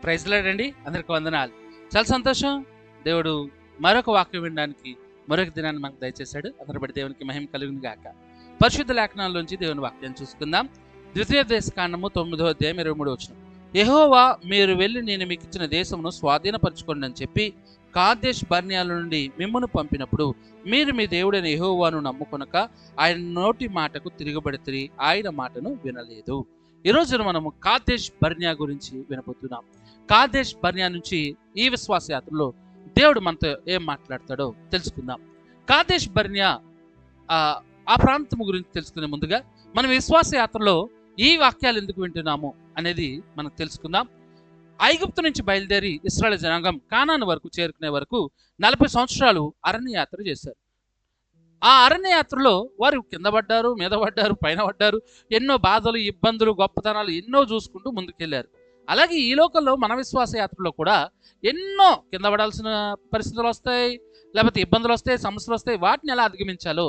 Praise lord అండి. అందరికి వందనాలు. చాలా సంతోషం. దేవుడు మరొక వాక్యం వినడానికి మరొక దినాన్ని మనకు దయచేశాడు. అందరి బట్టి దేవునికి మహిమ కలుగును గాక. పరిశుద్ధ లేఖనాల్లోంచి దేవుని వాక్యం చూసుకుందాం. ద్వితీయోపదేశకాండము 9వ అధ్యాయం 23వ వచనం. యెహోవా మీరు వెళ్ళి నేను మీకు ఇచ్చిన దేశమును స్వాధీనపరచుకోండి అని చెప్పి కాదేష్ బర్నియాల నుండి మిమ్మును పంపినప్పుడు మీరు మీ దేవుడైన యెహోవాను నమ్ముకొనక ఆయన నోటి మాటకు తిరగబడితిరి, ఆయన మాటను వినలేదు. ఈరోజు మనము కాదేష్ బర్నియా గురించి వినబోతున్నాం. కాదేష్ బర్నియా నుంచి ఈ విశ్వాస యాత్రలో దేవుడు మనతో ఏం మాట్లాడతాడో తెలుసుకుందాం. కాదేష్ బర్నియా ఆ ప్రాంతం గురించి తెలుసుకునే ముందుగా మనం విశ్వాస యాత్రలో ఈ వాక్యాలు ఎందుకు వింటున్నాము అనేది మనం తెలుసుకుందాం. ఐగుప్తు నుంచి బయలుదేరి ఇశ్రాయేలు జనాంగం కానాను వరకు చేరుకునే వరకు 40 సంవత్సరాలు అరణ్య యాత్ర చేశారు. ఆ అరణ్య యాత్రలో వారు కింద పడ్డారు, మీద పడ్డారు, పైన పడ్డారు, ఎన్నో బాధలు, ఇబ్బందులు, గొప్పతనాలు ఎన్నో చూసుకుంటూ ముందుకెళ్లారు. అలాగే ఈ లోకంలో మన విశ్వాస యాత్రలో కూడా ఎన్నో కింద పడాల్సిన పరిస్థితులు వస్తాయి, లేకపోతే ఇబ్బందులు వస్తాయి, సమస్యలు వస్తాయి. వాటిని ఎలా అధిగమించాలో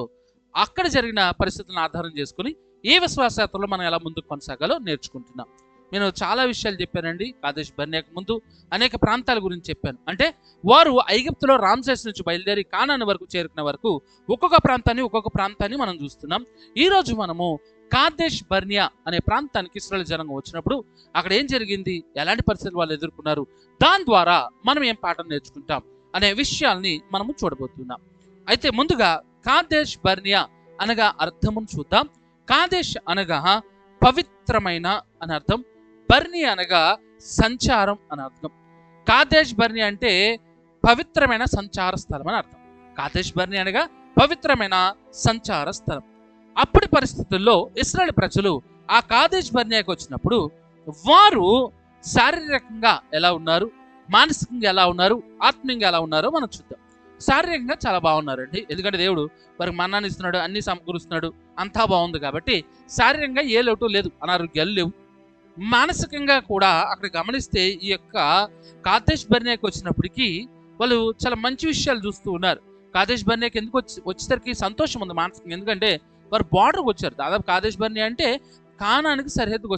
అక్కడ జరిగిన పరిస్థితులను ఆధారం చేసుకుని ఈ విశ్వాస యాత్రలో మనం ఎలా ముందుకు కొనసాగాలో నేర్చుకుంటున్నాం. నేను చాలా విషయాలు చెప్పానండి. కాదేష్ బర్నియాకు ముందు అనేక ప్రాంతాల గురించి చెప్పాను. అంటే వారు ఐగుప్తులో రామ్సేస్ నుంచి బయలుదేరి కానాను వరకు చేరుకునే వరకు ఒక్కొక్క ప్రాంతాన్ని మనం చూస్తున్నాం. ఈరోజు మనము కాదేష్ బర్నియా అనే ప్రాంతానికి ఇశ్రాయేలు జనాంగం వచ్చినప్పుడు అక్కడ ఏం జరిగింది, ఎలాంటి పరిస్థితులు వాళ్ళు ఎదుర్కొన్నారు, దాని ద్వారా మనం ఏం పాఠం నేర్చుకుంటాం అనే విషయాల్ని మనము చూడబోతున్నాం. అయితే ముందుగా కాదేష్ బర్నియా అనగా అర్థమును చూద్దాం. కాదేష్ అనగా పవిత్రమైన అని అర్థం, బర్నియా అనగా సంచారం అని అర్థం. కాదేష్ బర్నియా అంటే పవిత్రమైన సంచార స్థలం అని అర్థం. కాదేష్ బర్నియా అనగా పవిత్రమైన సంచార స్థలం. అప్పటి పరిస్థితుల్లో ఇశ్రాయేలు ప్రజలు ఆ కాదేష్ బర్నియాకి వచ్చినప్పుడు వారు శారీరకంగా ఎలా ఉన్నారు, మానసికంగా ఎలా ఉన్నారు, ఆత్మీయంగా ఎలా ఉన్నారో మనం చూద్దాం. శారీరకంగా చాలా బాగున్నారండి. ఎందుకంటే దేవుడు వారికి మన్నాన్ని ఇస్తున్నాడు, అన్ని సమకూరుస్తున్నాడు, అంతా బాగుంది కాబట్టి శారీరకంగా ఏ లోటు లేదు, అనారోగ్యాలు లేవు. మానసికంగా కూడా అక్కడ గమనిస్తే ఈ యొక్క కాదేష్ బర్నియాకి వచ్చినప్పటికీ వాళ్ళు చాలా మంచి విషయాలు చూస్తూ ఉన్నారు. కాదేష్ బర్నియాకి ఎందుకు వచ్చేసరికి సంతోషం ఉంది మానసికంగా. ఎందుకంటే వారు బార్డర్కి వచ్చారు. దాదాపు కాదేష్ బర్నియా అంటే కానానికి సరిహద్దుకు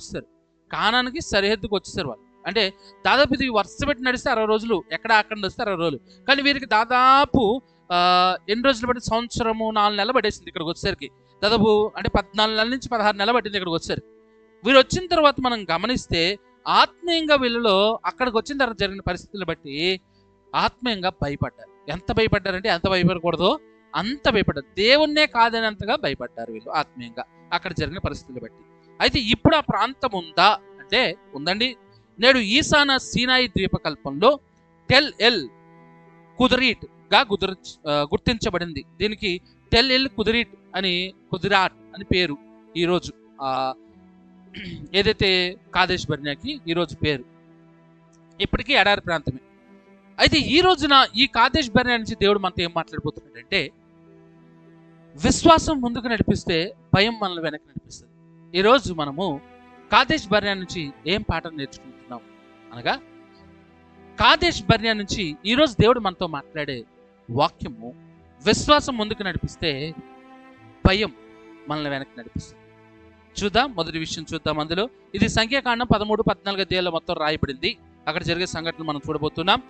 వచ్చేసారు వాళ్ళు. అంటే దాదాపు ఇది వరుస పెట్టి నడిస్తే 60 రోజులు, ఎక్కడ అక్కడ నడిస్తే 60 రోజులు. కానీ వీరికి దాదాపు ఎన్ని రోజులు పట్టి, సంవత్సరము 4 నెలలు పట్టేసింది ఇక్కడికి వచ్చేసరికి. దాదాపు అంటే 14 నెలల నుంచి 16 నెలలు పట్టింది ఇక్కడికి వచ్చారు. వీరు వచ్చిన తర్వాత మనం గమనిస్తే ఆత్మీయంగా వీళ్ళలో అక్కడికి వచ్చిన తర్వాత జరిగిన పరిస్థితులు బట్టి ఆత్మీయంగా భయపడ్డారు. ఎంత భయపడ్డారంటే ఎంత భయపడకూడదో అంత భయపడ్డారు. దేవుణ్ణే కాదనంతగా భయపడ్డారు వీళ్ళు ఆత్మీయంగా అక్కడ జరిగిన పరిస్థితులు బట్టి. అయితే ఇప్పుడు ఆ ప్రాంతం ఉందా అంటే ఉందండి. నేడు ఈశాన సీనాయి ద్వీపకల్పంలో టెల్ ఎల్ కుదరీట్ గా గుర్తించబడింది. దీనికి టెల్ ఎల్ కుదిరాట్ అని పేరు. ఈరోజు ఏదైతే కాదేష్ బర్నియాకి ఈరోజు పేరు. ఇప్పటికీ ఎడారి ప్రాంతమే. అయితే ఈ రోజున ఈ కాదేష్ బర్నియా నుంచి దేవుడు మనతో ఏం మాట్లాడిపోతున్నాడంటే, విశ్వాసం ముందుకు నడిపిస్తే భయం మనల్ని వెనక్కి నడిపిస్తుంది. ఈరోజు మనము కాదేష్ బర్నియా నుంచి ఏం పాఠం నేర్చుకుంటున్నాం అనగా, కాదేష్ బర్నియా నుంచి ఈరోజు దేవుడు మనతో మాట్లాడే వాక్యము, విశ్వాసం ముందుకు నడిపిస్తే భయం మనల్ని వెనక్కి నడిపిస్తుంది. చూద్దాం, మొదటి విషయం చూద్దాం. అందులో ఇది సంఖ్యాకాండం 13-14 అధ్యాయాల్లో మొత్తం రాయబడింది. అక్కడ జరిగే సంఘటనలు మనం చూడబోతున్నాం.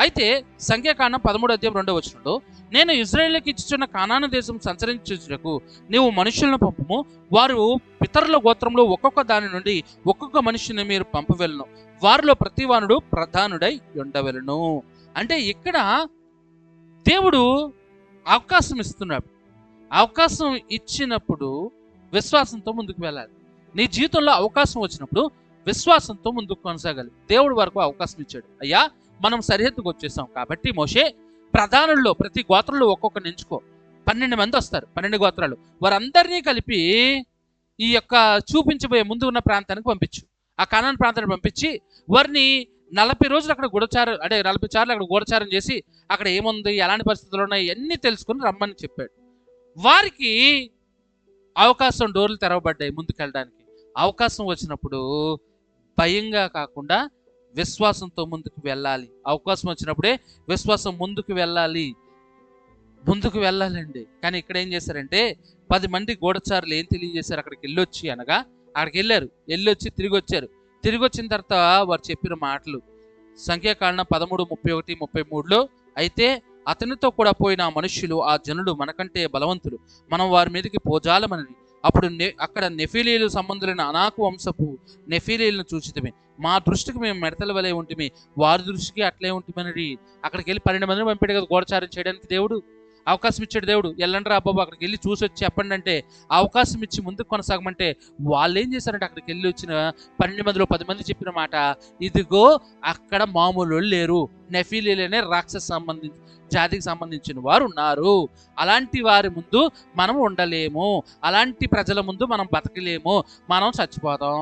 అయితే సంఖ్యాకాండం 13వ అధ్యాయం 2వ వచనంలో, నేను ఇశ్రాయేలుకి ఇచ్చుచున్న కానాను దేశం సంచరించుటకు నీవు మనుషులను పంపుము, వారు పితరుల గోత్రంలో ఒక్కొక్క దాని నుండి ఒక్కొక్క మనిషిని మీరు పంపవెలను, వారిలో ప్రతివానుడు ప్రధానుడై ఉండవెలను. అంటే ఇక్కడ దేవుడు అవకాశం ఇస్తున్నాడు. అవకాశం ఇచ్చినప్పుడు విశ్వాసంతో ముందుకు వెళ్ళాలి. నీ జీవితంలో అవకాశం వచ్చినప్పుడు విశ్వాసంతో ముందుకు కొనసాగాలి. దేవుడు వరకు అవకాశం ఇచ్చాడు. అయ్యా, మనం సరిహద్దుకు వచ్చేసాం కాబట్టి మోషే ప్రధానుల్లో ప్రతి గోత్రంలో ఒక్కొక్కరిని ఎంచుకో, 12 మంది వస్తారు, 12 గోత్రాలు, వారందరినీ కలిపి ఈ యొక్క చూపించబోయే ముందు ఉన్న ప్రాంతానికి పంపించు. ఆ కానాను ప్రాంతానికి పంపించి వారిని 40 రోజులు అక్కడ 40 సార్లు అక్కడ గూఢచారం చేసి అక్కడ ఏముంది, ఎలాంటి పరిస్థితులు ఉన్నాయి అన్నీ తెలుసుకుని రమ్మని చెప్పాడు. వారికి అవకాశం, డోర్లు తెరవబడ్డాయి ముందుకెళ్ళడానికి. అవకాశం వచ్చినప్పుడు భయంగా కాకుండా విశ్వాసంతో ముందుకు వెళ్ళాలి. అవకాశం వచ్చినప్పుడే విశ్వాసం ముందుకు వెళ్ళాలండి. కానీ ఇక్కడ ఏం చేశారంటే 10 మంది గూఢచారులు ఏం తెలియజేశారు, అక్కడికి వెళ్ళొచ్చి అనగా అక్కడికి వెళ్ళారు, వెళ్ళొచ్చి తిరిగి వచ్చారు. తిరిగి వచ్చిన తర్వాత వారు చెప్పిన మాటలు, సంఖ్యాకాండం 13:31-33లో, అయితే అతనితో కూడా పోయిన ఆ మనుష్యులు, ఆ జనులు మనకంటే బలవంతులు, మనం వారి మీదకి పోజాలమని. అప్పుడు అక్కడ నెఫీలీలు సంబంధులైన అనాకు వంశపు నెఫీలీలను చూచితిమి. మా దృష్టికి మేము మిడతల వలె ఉంటిమి, వారి దృష్టికి అట్లే ఉంటిమని. అక్కడికి వెళ్ళి 12 మందిని పంపాడు కదా గూఢచారం చేయడానికి. దేవుడు అవకాశం ఇచ్చాడు. దేవుడు వెళ్ళండి రా బాబు, అక్కడికి వెళ్ళి చూసి వచ్చి చెప్పండి అంటే, అవకాశం ఇచ్చి ముందుకు కొనసాగమంటే వాళ్ళు ఏం చేశారంటే, అక్కడికి వెళ్ళి వచ్చిన 12 మందిలో 10 మంది చెప్పిన మాట, ఇదిగో అక్కడ మామూలు లేరు, నెఫీలీలనే రాక్షస జాతికి సంబంధించిన వారు ఉన్నారు. అలాంటి వారి ముందు మనం ఉండలేము, అలాంటి ప్రజల ముందు మనం బతకలేము, మనం చచ్చిపోతాం,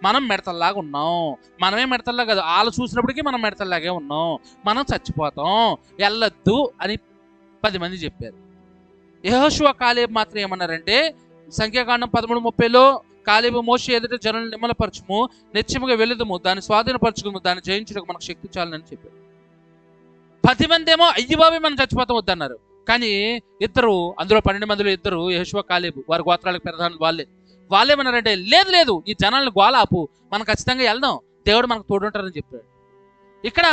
మనం మిడతల్లాగా ఉన్నాం. మనమే మిడతల్లా కాదు, వాళ్ళు చూసినప్పటికీ మనం మిడతల్లాగే ఉన్నాం, మనం చచ్చిపోతాం, వెళ్ళొద్దు అని 10 మంది చెప్పారు. యెహోషువ కాలేబు మాత్రం ఏమన్నారంటే, సంఖ్యాకాండం 13:30లో, కాలేబు మోషే ఎదుట జనులను నిమ్మలపరచుము, నిత్యముగా వెళుదుము, దాన్ని స్వాధీనపరచుకుము, దాన్ని జయించుటకు మనకు శక్తి చాలని చెప్పారు. 10 మంది ఏమో అయ్యి బాబే మనం చచ్చిపోతాం వద్దన్నారు. కానీ ఇద్దరు, అందులో 12 మందిలో ఇద్దరు, యెహోషువ కాలేబు, వారి గోత్రాలకు ప్రధానులు వాళ్ళేమన్నారంటే, లేదు లేదు, ఈ జనాలను గోలాపు, మనం ఖచ్చితంగా వెళ్దాం, దేవుడు మనకు తోడుంటారని చెప్పాడు. ఇక్కడ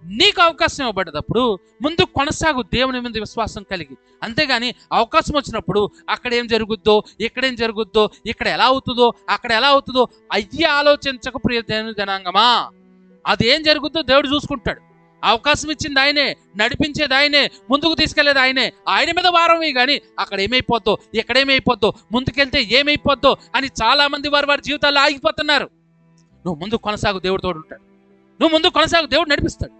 నీకు అవకాశం ఇవ్వబడ్డప్పుడు ముందు కొనసాగు, దేవుని మీద విశ్వాసం కలిగి. అంతేగాని అవకాశం వచ్చినప్పుడు అక్కడ ఏం జరుగుద్దో, ఇక్కడేం జరుగుద్దో, ఇక్కడ ఎలా అవుతుందో, అక్కడ ఎలా అవుతుందో అయ్యి ఆలోచించక ప్రియ దేవుని జనాంగమా. అదేం జరుగుద్దో దేవుడు చూసుకుంటాడు. అవకాశం ఇచ్చింది ఆయనే, నడిపించేది ఆయనే, ముందుకు తీసుకెళ్లేది ఆయనే. ఆయన మీద వారమే కానీ అక్కడ ఏమైపోద్దో, ఎక్కడేమైపోద్దో, ముందుకెళ్తే ఏమైపోద్దో అని చాలా మంది వారి జీవితాల్లో ఆగిపోతున్నారు. నువ్వు ముందు కొనసాగు, దేవుడు తోడు ఉంటాడు. నువ్వు ముందు కొనసాగు, దేవుడు నడిపిస్తాడు.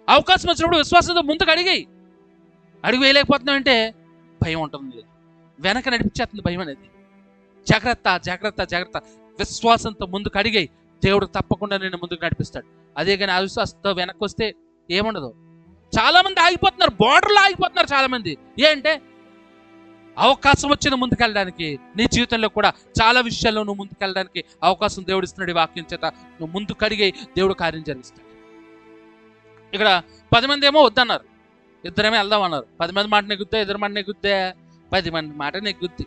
అవకాశం వచ్చినప్పుడు విశ్వాసంతో ముందుకు అడుగు వేయలేకపోతున్నావు అంటే భయం ఉంటుంది, వెనక నడిపించేస్తుంది భయం అనేది. జాగ్రత్త జాగ్రత్త జాగ్రత్త, విశ్వాసంతో ముందుకు అడిగాయి, దేవుడు తప్పకుండా నేను ముందుకు నడిపిస్తాడు. అదే కానీ అవిశ్వాసంతో వెనక్కి వస్తే ఏముండదు. చాలా మంది ఆగిపోతున్నారు, బోర్డర్లో ఆగిపోతున్నారు చాలా మంది. ఏంటంటే అవకాశం వచ్చింది ముందుకెళ్ళడానికి. నీ జీవితంలో కూడా చాలా విషయాల్లో నువ్వు ముందుకెళ్ళడానికి అవకాశం దేవుడు ఇస్తున్నాడు. ఈ వాక్యం చేత నువ్వు ముందుకు అడిగాయి, దేవుడు కార్యం జరిగిస్తాడు. ఇక్కడ 10 మంది ఏమో వద్దన్నారు, ఇద్దరేమో వెళ్దాం అన్నారు. 10 మంది మాట నెగ్గుద్దా, ఇద్దరు మాట నెగ్గుద్దా? 10 మంది మాట నెగ్గుద్ది.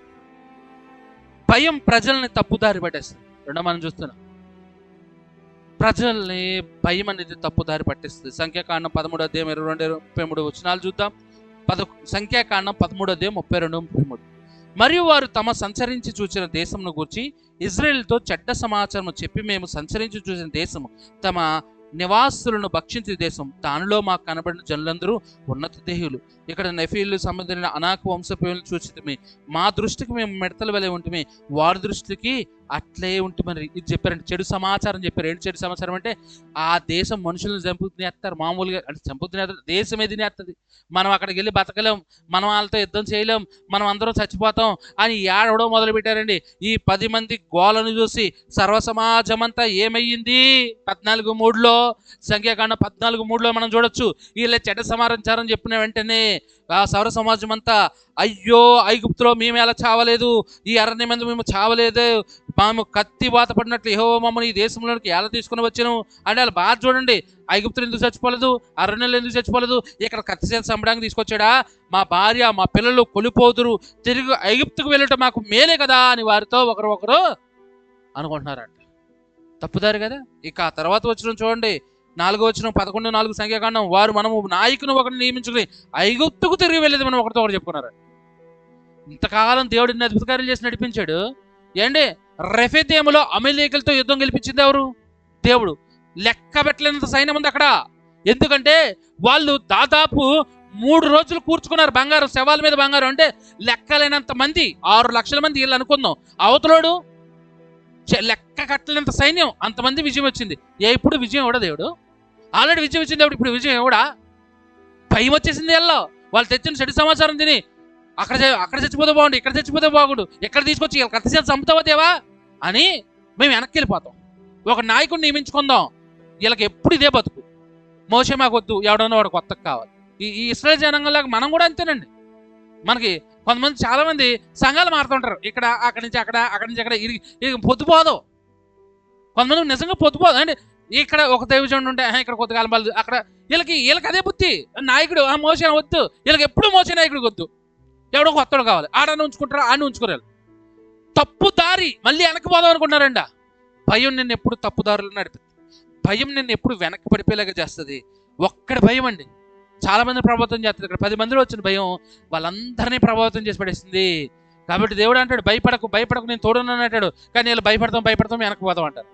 భయం ప్రజల్ని తప్పుదారి పట్టేస్తుంది. రెండో మనం చూస్తున్నాం, ప్రజల్ని భయం అనేది తప్పుదారి పట్టిస్తుంది. సంఖ్యాకాండం 13:22-23 వచనాలు చూద్దాం. సంఖ్యాకాండం 13:32-33. మరియు వారు తమ సంచరించి చూసిన దేశమును గూర్చి ఇజ్రాయేలుతో చెడ్డ సమాచారం చెప్పి, మేము సంచరించి చూసిన దేశము తమ నివాసులను భక్షించే దేశం, దానిలో మాకు కనబడిన జనులందరూ ఉన్నత దేహులు. ఇక్కడ నెఫీలు సంబంధించిన అనాకు వంశపేయులను చూచితిమి, మా దృష్టికి మేము మిడతల వలె ఉంటుమి, వారి దృష్టికి అట్లే ఉంటుమని. ఇది చెప్పారంటే చెడు సమాచారం చెప్పారు. ఏంటి చెడు సమాచారం అంటే, ఆ దేశం మనుషులను చంపుతునేస్తారు. మామూలుగా అంటే చంపుతునేస్తారు, దేశమే తినేస్తుంది. మనం అక్కడికి వెళ్ళి బతకలేం, మనం వాళ్ళతో యుద్ధం చేయలేం, మనం అందరం చచ్చిపోతాం అని ఏడవడం మొదలు పెట్టారండి. ఈ 10 మంది గోలను చూసి సర్వ సమాజమంతా ఏమయ్యింది? 14:3లో, సంఖ్యాకాండం 14:3లో మనం చూడొచ్చు. వీళ్ళ చెడ్డ సమాచారం చెప్పిన వెంటనే ఆ సర్వ సమాజం అంతా, అయ్యో ఐగుప్తులో మేము ఎలా చావలేదు, ఈ అరణ్యం మీద మేము చావలేదు, మేము కత్తి వాత పడినట్లు యెహోవా మమ్మల్ని ఈ దేశంలోనికి ఎలా తీసుకుని వచ్చాను అంటే వాళ్ళు బాధ చూడండి. ఐగుప్తులు ఎందుకు చచ్చిపోలేదు, అరణ్యంలో ఎందుకు చచ్చిపోలేదు, ఇక్కడ కత్తి చేత చంపడానికి తీసుకొచ్చాడా, మా భార్య మా పిల్లలు కొలిపోదురు, తిరిగి ఐగుప్తుకు వెళ్ళటం మాకు మేలే కదా అని వారితో ఒకరు అనుకుంటున్నారంట. తప్పుదారు కదా. ఇక ఆ తర్వాత వచ్చిన చూడండి, 4వ వచనం, 11:4 సంఖ్యాకాండం, వారు మనము నాయకుని ఒకరిని నియమించుకుని ఐగుప్తుకు తిరిగి వెళ్ళేది మనం ఒకరితో ఒకరు చెప్పుకున్నారు. ఇంతకాలం దేవుడు ఇన్ని అద్భుత కార్యాలు చేసి నడిపించాడు. ఏంటి, రెఫెదీములో అమలేకులతో యుద్ధం గెలిపించింది ఎవరు? దేవుడు. లెక్క పెట్టలేనంత సైన్యం ఉంది అక్కడ. ఎందుకంటే వాళ్ళు దాదాపు 3 రోజులు కూర్చుకున్నారు బంగారం, శవాల మీద బంగారం. అంటే లెక్కలేనంత మంది, 6 లక్షల మంది వీళ్ళు అనుకుందాం. అవతలోడు లెక్క కట్టలేనంత సైన్యం, అంతమంది విజయం వచ్చింది. ఇప్పుడు విజయం కూడా దేవుడు ఆల్రెడీ విజయం వచ్చింది. దేవుడు ఇప్పుడు విజయం కూడా భయం వచ్చేసింది. వాళ్ళు తెచ్చిన చెడు సమాచారం తిని, అక్కడ చచ్చిపోతే బాగుండు, ఇక్కడ చచ్చిపోతే బాగుండు, ఎక్కడ తీసుకొచ్చి కత్తి చేత చంపుతావా దేవా అని మేము వెనక్కి వెళ్ళిపోతాం. ఒక నాయకుడిని నియమించుకుందాం, వీళ్ళకి ఎప్పుడు ఇదే బతుకు. మోషే మాకు వద్దు, ఎవడన్నా వాడు కొత్తకు కావాలి. ఈ ఇశ్రాయేలు జనాంగంలాగా మనం కూడా అంతేనండి. మనకి కొంతమంది చాలా మంది సంఘాలు మారుతుంటారు, ఇక్కడ అక్కడి నుంచి అక్కడ ఇది పొద్దుపోదు. కొంతమంది నిజంగా పొద్దుపోదు అంటే, ఇక్కడ ఒక దైవజనుడు ఉంటే ఇక్కడ కొద్దికాలం వాళ్ళు అక్కడ, వీళ్ళకి అదే బుద్ధి. నాయకుడు మోసే వద్దు, వీళ్ళకి ఎప్పుడు మోసే నాయకుడికి వద్దు, ఎవడో కొత్తడు కావాలి. ఆడని ఉంచుకుంటారా, ఆడిని ఉంచుకోరారు. తప్పు దారి మళ్ళీ వెనక్కి పోదాం అనుకుంటున్నారండి. భయం నిన్ను ఎప్పుడు తప్పుదారులు నడిపి, భయం నిన్ను ఎప్పుడు వెనక్కి పడిపోయేలాగా చేస్తుంది. ఒక్కడి భయం అండి చాలా మందిని ప్రభావితం చేస్తుంది. ఇక్కడ 10 మందిలో వచ్చిన భయం వాళ్ళందరినీ ప్రభావితం చేసి పడేసింది. కాబట్టి దేవుడు అంటాడు, భయపడకు భయపడకు నేను తోడున్నాను అంటాడు. కానీ వీళ్ళు భయపడతాం వెనక్కి పోతాం అంటారు.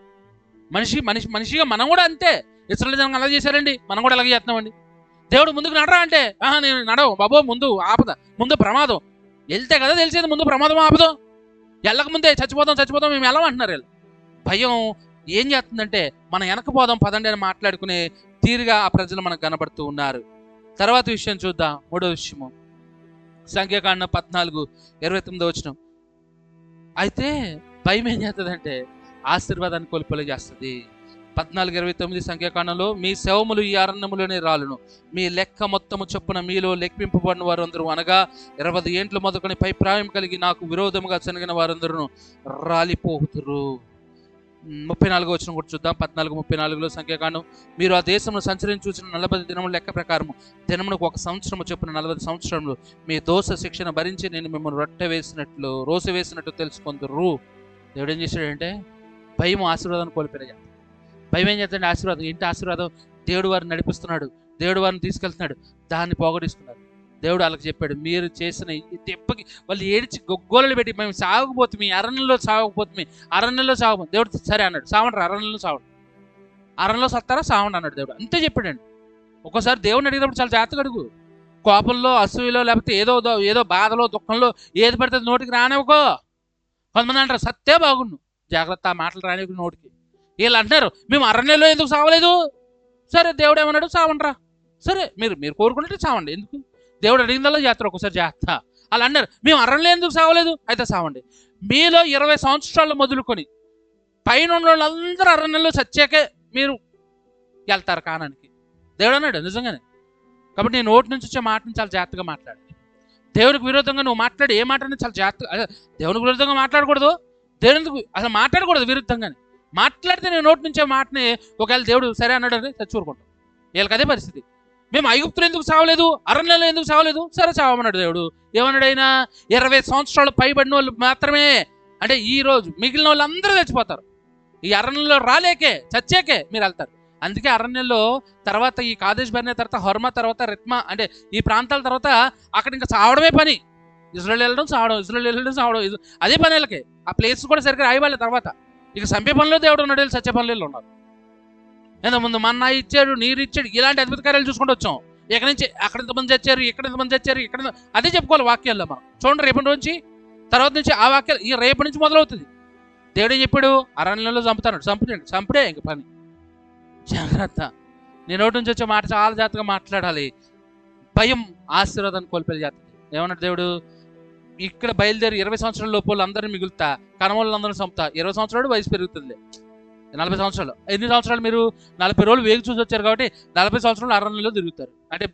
మనిషిగా మనం కూడా అంతే. ఇస్రాయేల్ జనం అలా చేశారండి, మనం కూడా అలాగే చేస్తున్నామండి. దేవుడు ముందుకు నడరా అంటే నేను నడవు బాబో, ముందు ఆపద, ముందు ప్రమాదం. వెళ్తే కదా తెలిసేది ముందు ప్రమాదం ఆపదం. వెళ్ళక ముందే చచ్చిపోతాం మేము ఎలా అంటున్నారు వీళ్ళు. భయం ఏం చేస్తుందంటే మనం వెనకపోదాం పదండి అని మాట్లాడుకునే తీరుగా ఆ ప్రజలు మనకు కనబడుతూ ఉన్నారు. తర్వాత విషయం చూద్దాం. 3వ విషయము సంఖ్యాకాండం 14:29. అయితే భయం ఏం చేస్తుందంటే ఆశీర్వాదాన్ని కోల్పోలే చేస్తుంది. 14:29 సంఖ్యాకాండంలో, మీ శవములు ఈ అరణ్యములోనే రాలును, మీ లెక్క మొత్తము చొప్పున మీలో లెక్కింపబడిన వారందరూ అనగా 20 ఏండ్లు మొదలుకొని పై ప్రాయం కలిగి నాకు విరోధముగా చెనగిన వారందరూ రాలిపోతురు. 34వ వచనం కూడా చూద్దాం. 14:34 సంఖ్యాకాండం, మీరు ఆ దేశంలో సంచరించి చూసిన 40 దినముల లెక్క ప్రకారము దినమునకు 1 సంవత్సరము చొప్పున 40 సంవత్సరములు మీ దోష శిక్షణ భరించి నేను మిమ్మల్ని రోస వేసినట్టు తెలుసుకుందరు. దేవుడు ఏం చేశాడంటే భయం ఆశీర్వాదాన్ని కోల్పోయిన. భయం ఏం చేస్తాడంటే ఆశీర్వాదం. ఏంటి ఆశీర్వాదం? దేవుడు వారిని నడిపిస్తున్నాడు, దేవుడు వారిని తీసుకెళ్తున్నాడు, దాన్ని పోగొట్టుకున్నారు. దేవుడు వాళ్ళకి చెప్పాడు, మీరు చేసిన ఈ దెబ్బకి వాళ్ళు ఏడిచి గొగ్గోలు పెట్టి మేము సాగకపోతే అరణ్యంలో సాగకపోతే దేవుడు సరే అన్నాడు, సావండి అరణ్యంలో సావండి, అరణ్యంలో సత్తారా సావండి అన్నాడు దేవుడు. అంతే చెప్పాడండి. ఒక్కోసారి దేవుడిని అడిగినప్పుడు చాలా జాగ్రత్తగా అడుగు. కోపంలో, అసూయలో, లేకపోతే ఏదో బాధలో, దుఃఖంలో ఏది పడితే నోటికి రానివ్వకో. కొంతమంది అంటారు సత్తే బాగుండు, జాగ్రత్త ఆ మాటలు రానివ్వకు నోటికి. వీళ్ళు అంటున్నారు మేము అరణ్యంలో ఎందుకు సావలేదు. సరే దేవుడు ఏమన్నాడు, సావండ్రా. సరే మీరు కోరుకుంటే సావండి. ఎందుకు? దేవుడు అడిగిందల్లా చేస్తారు. ఒక్కోసారి చేస్తా అలా అన్నారు. మేము అరణ్యంలో ఎందుకు సావలేదు, అయితే సావండి. మీలో 20 సంవత్సరాలు మొదలుకొని పైన ఉన్న వాళ్ళందరూ అరణ్యంలో చచ్చాకే మీరు వెళ్తారు కానానికి. దేవుడు అన్నాడు నిజంగానే. కాబట్టి నేను నోటి నుంచి వచ్చే మాటని చాలా జాగ్రత్తగా మాట్లాడాలి. దేవునికి విరోధంగా నువ్వు మాట్లాడి ఏ మాటని చాలా జాగ్రత్తగా, దేవునికి విరుద్ధంగా మాట్లాడకూడదు, దేవునికి అసలు మాట్లాడకూడదు విరుద్ధంగానే. మాట్లాడితే నేను నోటి నుంచే మాటని ఒకవేళ దేవుడు సరే అన్నాడు అంటే చచ్చిపోరుకుంటాం. వీళ్ళకి అదే పరిస్థితి. మేము ఐగుప్తులు ఎందుకు సావలేదు, అరణ్యంలో ఎందుకు సావలేదు, సరే చావమన్నాడు దేవుడు. ఏమన్నాడు ఆయన? 20 సంవత్సరాలు పైబడిన వాళ్ళు మాత్రమే, అంటే ఈ రోజు మిగిలిన వాళ్ళు అందరూ చచ్చిపోతారు. ఈ అరణ్యంలో రాలేకే చచ్చాకే మీరు వెళ్తారు. అందుకే అరణ్యంలో తర్వాత ఈ కాదేశ్ బర్నే తర్వాత హొర్మా తర్వాత రిత్మా, అంటే ఈ ప్రాంతాల తర్వాత అక్కడ ఇంకా చావడమే పని. ఇజ్రాయేల్ వెళ్ళడం చావడం అదే పని వీళ్ళకి. ఆ ప్లేస్ కూడా సరిగ్గా రాయవాలి. తర్వాత ఇక సంపే పనిలో దేవుడు ఉన్నాడు, వీళ్ళు సత్య పనులు ఉన్నారు. ముందు మన్నా ఇచ్చాడు, నీరు ఇచ్చాడు, ఇలాంటి అద్భుత కార్యాలు చూసుకుంటూ వచ్చాం. ఎక్కడి నుంచి అక్కడ ఇంతమంది చచ్చారు, ఇక్కడ అదే చెప్పుకోవాలి వాక్యాల్లో మనం. చూడండి రేపటి నుంచి తర్వాత నుంచి ఆ వాక్యాలు ఈ రేపటి నుంచి మొదలవుతుంది. దేవుడు ఏం చెప్పాడు? అరణ్యంలో చంపుడే ఇంక పని. జాగ్రత్త. నేను నోటి నుంచి వచ్చే మాట చాలా జాగ్రత్తగా మాట్లాడాలి. భయం ఆశీర్వాదాన్ని కోల్పోయే జాగ్రత్త. ఏమన్నాడు దేవుడు? ఇక్కడ బయలుదేరి 20 సంవత్సరాల లోపల అందరినీ మిగులుతా, కనమలందరూ చంపుతా. 20 సంవత్సరాలు వయసు పెరుగుతుంది. 40 సంవత్సరాలు. ఎన్ని సంవత్సరాలు? మీరు 40 రోజులు వేగి చూసి వచ్చారు కాబట్టి 40 సంవత్సరాలు అరణ్యంలో తిరుగుతారు. అంటే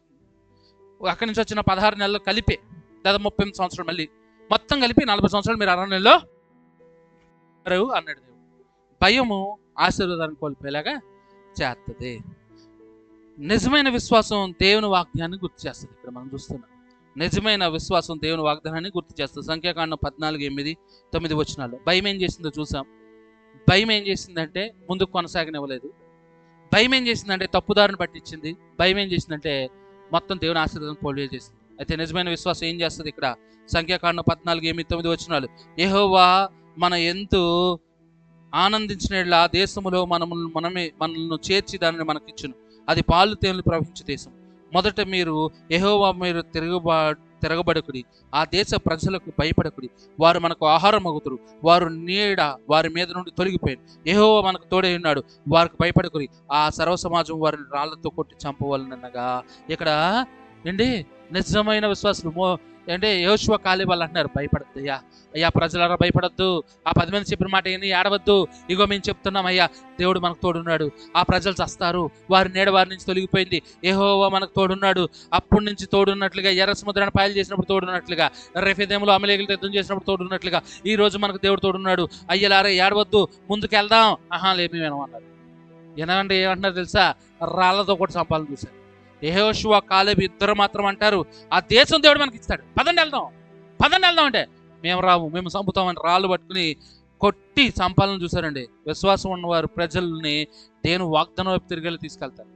అక్కడి నుంచి వచ్చిన 16 నెలలు కలిపి దాదాపు 38 సంవత్సరాలు, మళ్ళీ మొత్తం కలిపి 40 సంవత్సరాలు మీరు అరణ్యంలో అన్నాడు దేవుడు. భయము ఆశీర్వాదాన్ని కోల్పోయేలాగా చేస్తుంది. నిజమైన విశ్వాసం దేవుని వాగ్దానాన్ని గుర్తు చేస్తుంది. ఇక్కడ మనం చూస్తున్నాం నిజమైన విశ్వాసం దేవుని వాగ్దానాన్ని గుర్తు చేస్తుంది. సంఖ్యాకాండం 14:8-9 వచనాలు. భయం ఏం చేసిందో చూసాం. భయం ఏం చేసిందంటే ముందుకు కొనసాగనివ్వలేదు. భయం ఏం చేసిందంటే తప్పుదారిని పట్టించింది. భయం ఏం చేసిందంటే మొత్తం దేవుని ఆశీర్వాదం పోలియో చేసింది. అయితే నిజమైన విశ్వాసం ఏం చేస్తుంది? ఇక్కడ సంఖ్యాకాండం 14:8-9 వచనాలు. యెహోవా మన ఎందు ఆనందించిన ఆ దేశములో మనల్ని చేర్చి దానిని మనకిచ్చును, అది పాలు తేనెలు ప్రవహించే దేశం. మొదట మీరు యెహోవా మీరు తిరగబడకుడి, ఆ దేశ ప్రజలకు భయపడకుడి, వారు మనకు ఆహారం అగుతురు, వారు నీడ వారి మీద నుండి తొలగిపోయారు, యెహోవా మనకు తోడై ఉన్నాడు, వారికి భయపడకుడి, ఆ సర్వ సమాజం వారిని రాళ్లతో కొట్టి చంపవాలనగా. ఇక్కడ ఏంటి నిజమైన విశ్వాసులు అంటే యోషువ కాలేబు వాళ్ళు అంటున్నారు, భయపడద్దు అయ్యా ప్రజలారా భయపడద్దు, ఆ 10 మంది చెప్పిన మాట ఏమి ఏడవద్దు, ఇగో మేము చెప్తున్నాం అయ్యా దేవుడు మనకు తోడున్నాడు, ఆ ప్రజలు చస్తారు, వారి నీడ వారి నుంచి తొలగిపోయింది, యెహోవా మనకు తోడున్నాడు, అప్పటి నుంచి తోడున్నట్లుగా, ఎర్ర సముద్రాన్ని పాయలు చేసినప్పుడు తోడున్నట్లుగా, రెఫెదీములో అమలేకులతో యుద్ధం చేసినప్పుడు తోడున్నట్లుగా ఈ రోజు మనకు దేవుడు తోడున్నాడు, అయ్యలారా ఏడవద్దు, ముందుకు వెళ్దాం. లేదు మేమన్నారు. ఏమంటే ఏమంటున్నారు తెలుసా? రాళ్లతో కూడా చంపాలని చూశారు. యెహోషువ కాలేబు ఇద్దరు మాత్రం అంటారు, ఆ దేశం దేవుడు మనకి ఇస్తాడు, పదండి వెళ్దాం అంటే మేము రాము, మేము చంపుతామని రాళ్ళు పట్టుకుని కొట్టి చంపాలని చూశారండి. విశ్వాసం ఉన్నవారు ప్రజల్ని దేవుని వాగ్దానం వైపు తిరిగేలా తీసుకెళ్తారు.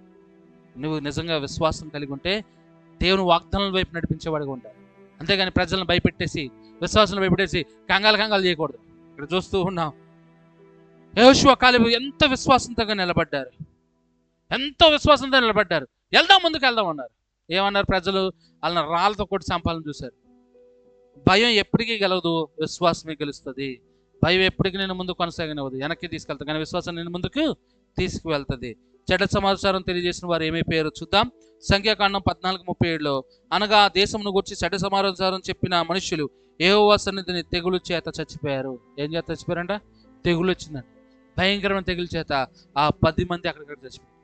నువ్వు నిజంగా విశ్వాసం కలిగి ఉంటే దేవుని వాగ్దానాల వైపు నడిపించేవాడిగా ఉంటారు. అంతేగాని ప్రజలను భయపెట్టేసి, విశ్వాసాలను భయపెట్టేసి కంగాలు చేయకూడదు. ఇక్కడ చూస్తూ ఉన్నాం, యెహోషువ కాలేబు ఎంత విశ్వాసంతో నిలబడ్డారు, ఎంతో విశ్వాసంతో నిలబడ్డారు. ముందుకు వెళ్దాం అన్నారు. ఏమన్నారు ప్రజలు? వాళ్ళని రాళ్ళతో కొట్టి చంపాలని చూశారు. భయం ఎప్పటికీ గెలవదు, విశ్వాసమే గెలుస్తుంది. భయం ఎప్పటికీ నేను ముందు కొనసాగనివ్వదు, వెనక్కి తీసుకెళ్తాను. కానీ విశ్వాసం నేను ముందుకు తీసుకువెళ్తుంది. చెడ్డ సమాచారం తెలియజేసిన వారు ఏమైపోయారో చూద్దాం. సంఖ్యాకాండం 14:37లో, అనగా దేశమును గురించి చెడ్డ సమాచారం చెప్పిన మనుషులు యెహోవా సన్నిధిని తెగులు చేత చచ్చిపోయారు. ఏం చేత చచ్చిపోయారంట? తెగులు వచ్చిందంట. భయంకరమైన తెగులు చేత ఆ 10 మంది అక్కడిక్కడ చచ్చిపోయారు.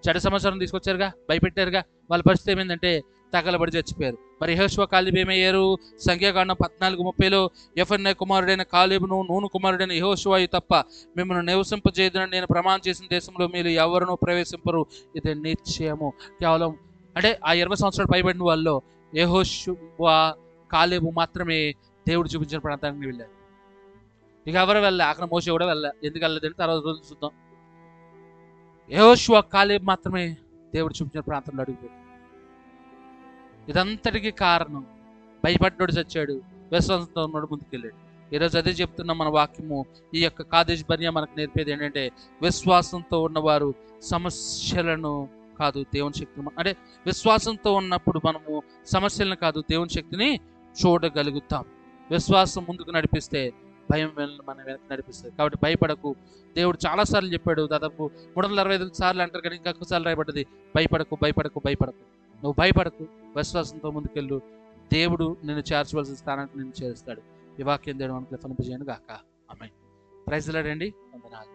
చెడ్డ సమాచారం తీసుకొచ్చారుగా, భయపెట్టారుగా, వాళ్ళ పరిస్థితి ఏమైందంటే తగలబడి చచ్చిపోయారు. మరి యెహోషువ కాలేబు ఏమయ్యారు? సంఖ్యాకాండం 14:30లో, యెఫున్నె కుమారుడైన కాలేబును నూను కుమారుడైన యెహోషువయు తప్ప మిమ్మల్ని నివసింపజేయదని నేను ప్రమాణం చేసిన దేశంలో మీరు ఎవరునూ ప్రవేశింపరు, ఇది నిశ్చయము. కేవలం అంటే ఆ 20 సంవత్సరాలు పైబడిన వాళ్ళు యెహోషువ కాలేబు మాత్రమే దేవుడు చూపించిన ప్రాంతానికి వెళ్ళారు. ఇక ఎవరు వెళ్ళా? అక్కడ మోషే కూడా వెళ్ళా. ఎందుకు వెళ్ళలేదని తర్వాత రోజు చూద్దాం. యెహోషువ కాలేబు మాత్రమే దేవుడు చూపించిన ప్రాంతంలో అడిగిపోయాడు. ఇదంతటికి కారణం భయపడ్డాడు, చచ్చాడు, విశ్వాసంతో ఉన్నాడు, ముందుకెళ్ళాడు. ఈరోజు అదే చెప్తున్న మన వాక్యము. ఈ యొక్క కాదేశ్ బర్నియా మనకు నేర్పేది ఏంటంటే, విశ్వాసంతో ఉన్నవారు సమస్యలను కాదు దేవుని శక్తిని, అంటే విశ్వాసంతో ఉన్నప్పుడు మనము సమస్యలను కాదు దేవుని శక్తిని చూడగలుగుతాం. విశ్వాసం ముందుకు నడిపిస్తే భయం మన వెనక్కి నడిపిస్తుంది. కాబట్టి భయపడకు. దేవుడు చాలాసార్లు చెప్పాడు, దాదాపు 365 సార్లు అంటారు, కానీ ఇంకా ఎక్కువ సార్లు రాయబడ్డది, భయపడకు భయపడకు భయపడకు. నువ్వు భయపడకు, విశ్వాసంతో ముందుకెళ్ళు. దేవుడు నిన్ను చేర్చవలసిన స్థానానికి నిన్ను చేరుస్తాడు. ఈ వాక్యం దేవుడు మనకు ఫలింపజేయను గాక. ఆమేన్. ప్రైజ్ ది లార్డ్ అండి. వందనాలు.